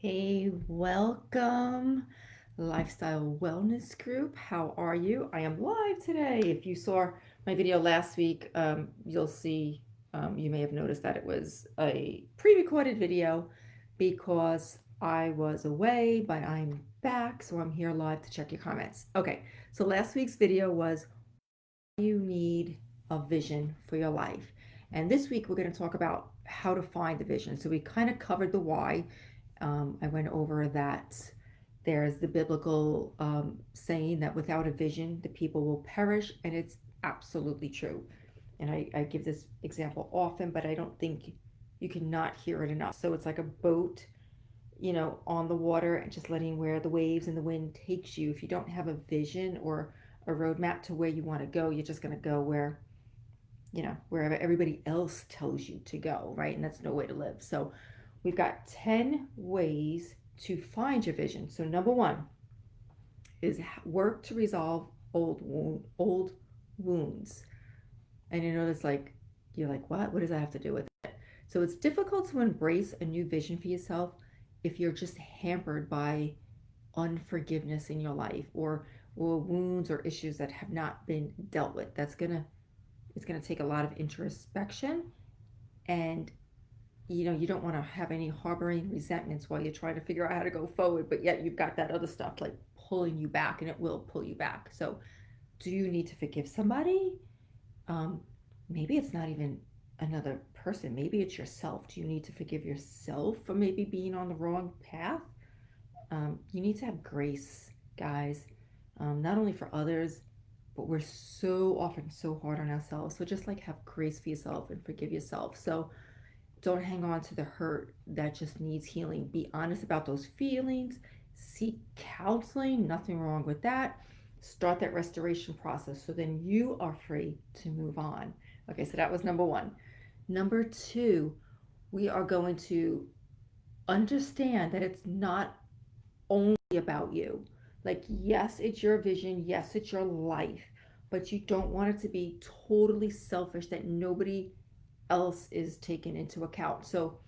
Hey, welcome, Lifestyle Wellness Group. How are you? I am live today. If you saw my video last week, you'll see, you may have noticed that it was a pre-recorded video because I was away, but I'm back, so I'm here live to check your comments. Okay, so last week's video was you need a vision for your life. And this week we're going to talk about how to find the vision. So we kind of covered the why. I went over that there's the biblical saying that without a vision, the people will perish, and it's absolutely true. And I give this example often, but I don't think you cannot hear it enough. So it's like a boat, on the water and just letting where the waves and the wind takes you. If you don't have a vision or a roadmap to where you want to go, you're just going to go wherever everybody else tells you to go, right? And that's no way to live. So we've got 10 ways to find your vision. So number one is work to resolve old wounds. And that's like, you're like, what does that have to do with it? So it's difficult to embrace a new vision for yourself if you're just hampered by unforgiveness in your life or wounds or issues that have not been dealt with. It's gonna take a lot of introspection, and you don't want to have any harboring resentments while you're trying to figure out how to go forward, but yet you've got that other stuff like pulling you back, and it will pull you back. So do you need to forgive somebody? um, Maybe it's not even another person, maybe it's yourself. Do you need to forgive yourself for maybe being on the wrong path? You need to have grace, guys, not only for others, but we're so often so hard on ourselves. So just like have grace for yourself and forgive yourself. So don't hang on to the hurt that just needs healing. Be honest about those feelings. Seek counseling, nothing wrong with that. Start that restoration process so then you are free to move on. Okay, so that was number one. Number two, we are going to understand that it's not only about you. Like, yes, it's your vision, yes, it's your life, but you don't want it to be totally selfish that nobody else is taken into account. So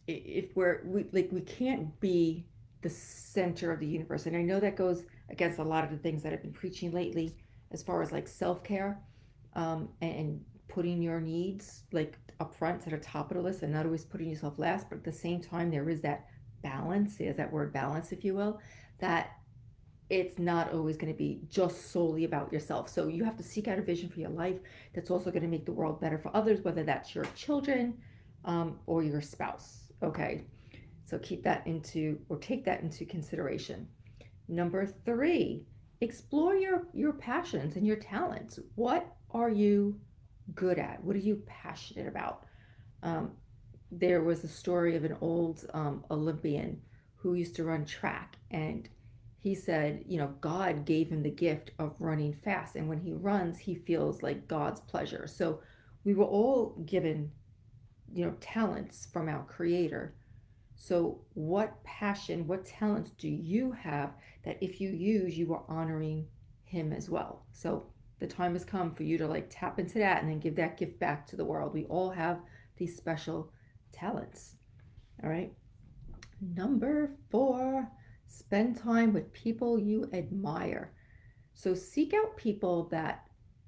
if we can't be the center of the universe, and I know that goes against a lot of the things that I've been preaching lately as far as like self-care, and putting your needs like up front to the top of the list and not always putting yourself last, but at the same time there is that balance, there's that word balance, if you will, that it's not always going to be just solely about yourself. So you have to seek out a vision for your life that's also going to make the world better for others, whether that's your children, or your spouse. Okay, so keep that into or take that into consideration. Number three, explore your passions and your talents. What are you good at? What are you passionate about? Um, there was a story of an old Olympian who used to run track, and he said, God gave him the gift of running fast, and when he runs, he feels like God's pleasure. So we were all given, talents from our Creator. So, what passion, what talents do you have that if you use, you are honoring Him as well? So, the time has come for you to like tap into that and then give that gift back to the world. We all have these special talents. All right. Number four, spend time with people you admire. So, seek out people that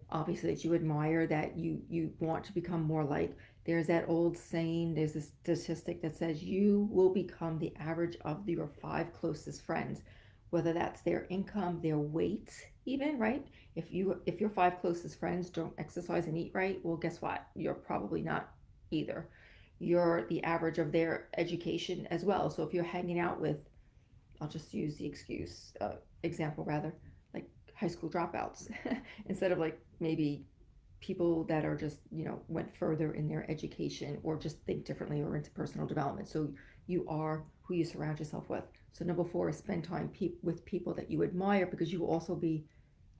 obviously that you admire, that you want to become more like. There's that old saying, there's a statistic that says you will become the average of your five closest friends, whether that's their income, their weight, even, right? If your five closest friends don't exercise and eat right, well, guess what? You're probably not either. You're the average of their education as well. So if you're hanging out with, I'll just use the example rather, like high school dropouts, instead of like maybe people that are just, went further in their education or just think differently or into personal development. So you are who you surround yourself with. So number four is spend time with people that you admire, because you will also be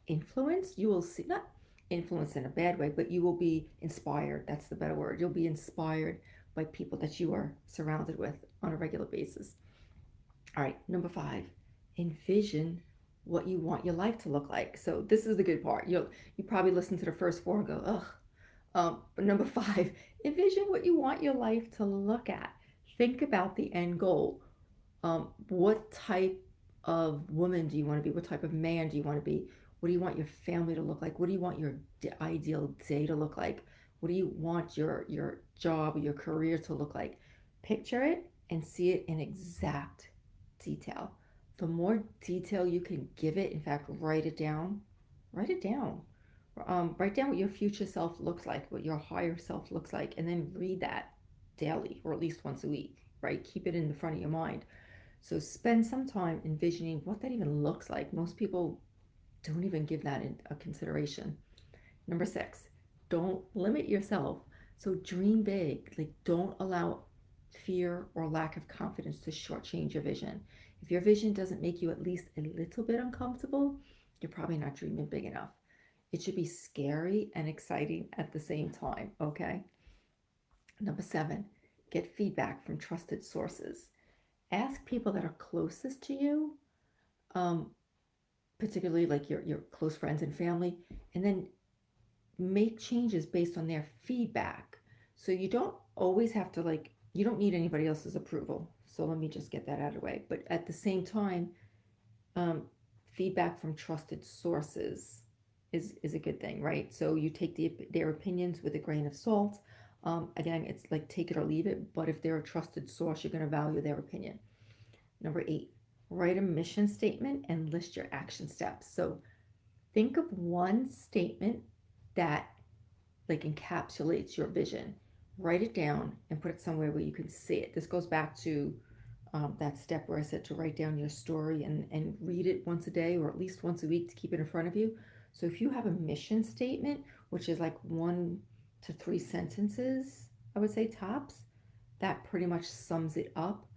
influenced. You will see, not influenced in a bad way, but you will be inspired. That's the better word. You'll be inspired by people that you are surrounded with on a regular basis. All right, number five, envision what you want your life to look like. So this is the good part. You probably listen to the first four and go, ugh. But number five, envision what you want your life to look at. Think about the end goal. What type of woman do you want to be? What type of man do you want to be? What do you want your family to look like? What do you want your ideal day to look like? What do you want your job or your career to look like? Picture it and see it in exact detail. The more detail you can give it, in fact, write it down. Write it down. Write down what your future self looks like, what your higher self looks like, and then read that daily or at least once a week, right? Keep it in the front of your mind. So spend some time envisioning what that even looks like. Most people don't even give that a consideration. Number 6, don't limit yourself. So dream big. Like, don't allow fear or lack of confidence to shortchange your vision. If your vision doesn't make you at least a little bit uncomfortable, you're probably not dreaming big enough. It should be scary and exciting at the same time, okay? Number 7, get feedback from trusted sources. Ask people that are closest to you, um, particularly like your close friends and family, and then make changes based on their feedback. So you don't always have to, like, you don't need anybody else's approval. So let me just get that out of the way. But at the same time, um, feedback from trusted sources is a good thing, right? So you take their opinions with a grain of salt. Again, it's like take it or leave it. But if they're a trusted source, you're going to value their opinion. Number 8, write a mission statement and list your action steps. So think of one statement that like encapsulates your vision. Write it down and put it somewhere where you can see it. This goes back to that step where I said to write down your story and read it once a day or at least once a week to keep it in front of you. So if you have a mission statement, which is like 1 to 3 sentences, I would say tops, that pretty much sums it up.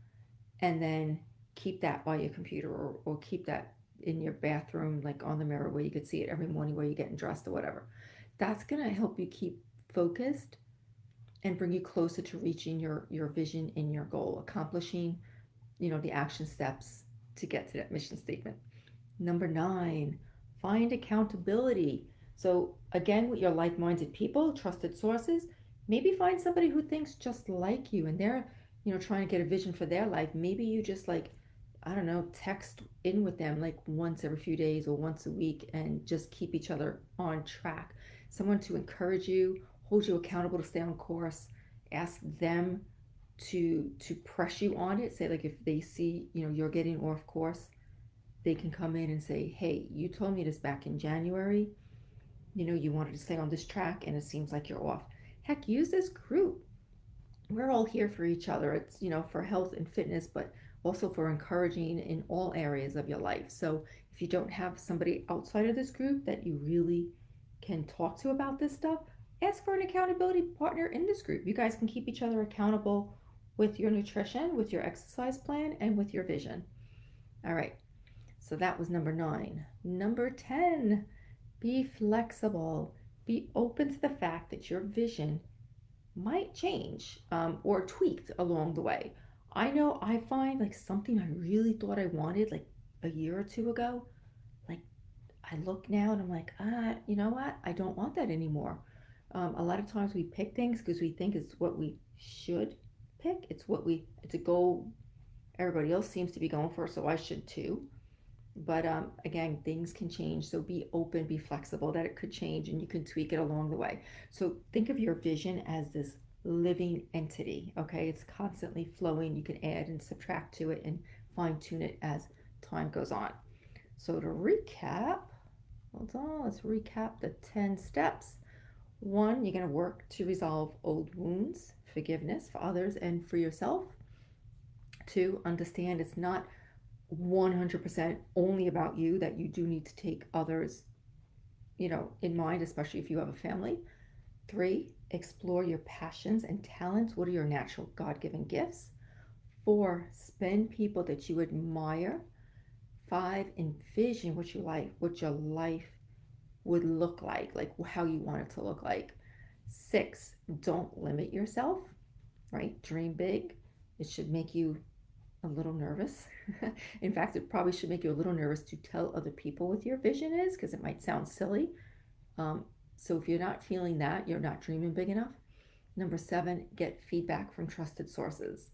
And then keep that by your computer, or keep that in your bathroom, like on the mirror where you could see it every morning where you're getting dressed or whatever. That's going to help you keep focused and bring you closer to reaching your vision and your goal, accomplishing, the action steps to get to that mission statement. Number 9, find accountability. So again, with your like-minded people, trusted sources, maybe find somebody who thinks just like you and they're, trying to get a vision for their life. Maybe you just, like, I don't know, text in with them like once every few days or once a week and just keep each other on track. Someone to encourage you, hold you accountable to stay on course. Ask them to press you on it. Say, like, if they see, you're getting off course, they can come in and say, hey, you told me this back in January. You wanted to stay on this track and it seems like you're off. Heck, use this group. We're all here for each other. It's, for health and fitness, but also for encouraging in all areas of your life. So if you don't have somebody outside of this group that you really can talk to about this stuff, ask for an accountability partner in this group. You guys can keep each other accountable with your nutrition, with your exercise plan, and with your vision. All right. So that was number 9. Number 10, be flexible. Be open to the fact that your vision might change, or tweaked along the way. I know I find like something I really thought I wanted like a year or two ago, like I look now and I'm like, you know what? I don't want that anymore. A lot of times we pick things because we think it's what we should pick. It's a goal everybody else seems to be going for, so I should too. But again, things can change. So be open, be flexible that it could change and you can tweak it along the way. So think of your vision as this living entity, okay? It's constantly flowing. You can add and subtract to it and fine tune it as time goes on. So to recap, hold on, let's recap the 10 steps. 1, you're going to work to resolve old wounds, forgiveness for others and for yourself. 2, understand it's not 100% only about you, that you do need to take others, in mind, especially if you have a family. 3, explore your passions and talents. What are your natural God-given gifts? 4, spend people that you admire. 5, envision what your life would look like how you want it to look like. 6, don't limit yourself, right? Dream big. It should make you a little nervous. In fact, it probably should make you a little nervous to tell other people what your vision is because it might sound silly. So if you're not feeling that, you're not dreaming big enough. Number 7, get feedback from trusted sources.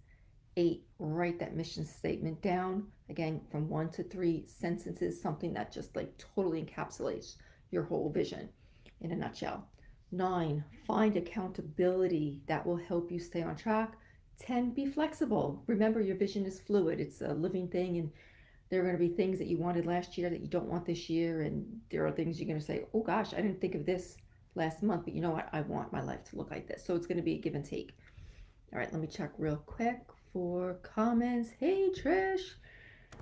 8, write that mission statement down. Again, from 1 to 3 sentences, something that just like totally encapsulates your whole vision in a nutshell. 9, find accountability that will help you stay on track. 10, be flexible. Remember, your vision is fluid, it's a living thing, and there are going to be things that you wanted last year that you don't want this year, and there are things you're going to say, oh gosh, I didn't think of this last month, but you know what? I want my life to look like this. So it's going to be a give and take. All right, let me check real quick for comments. Hey, Trish.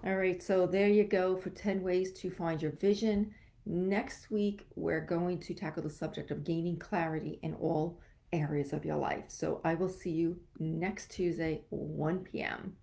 All right, so there you go for 10 ways to find your vision. Next week, we're going to tackle the subject of gaining clarity in all areas of your life. So I will see you next Tuesday, 1 p.m.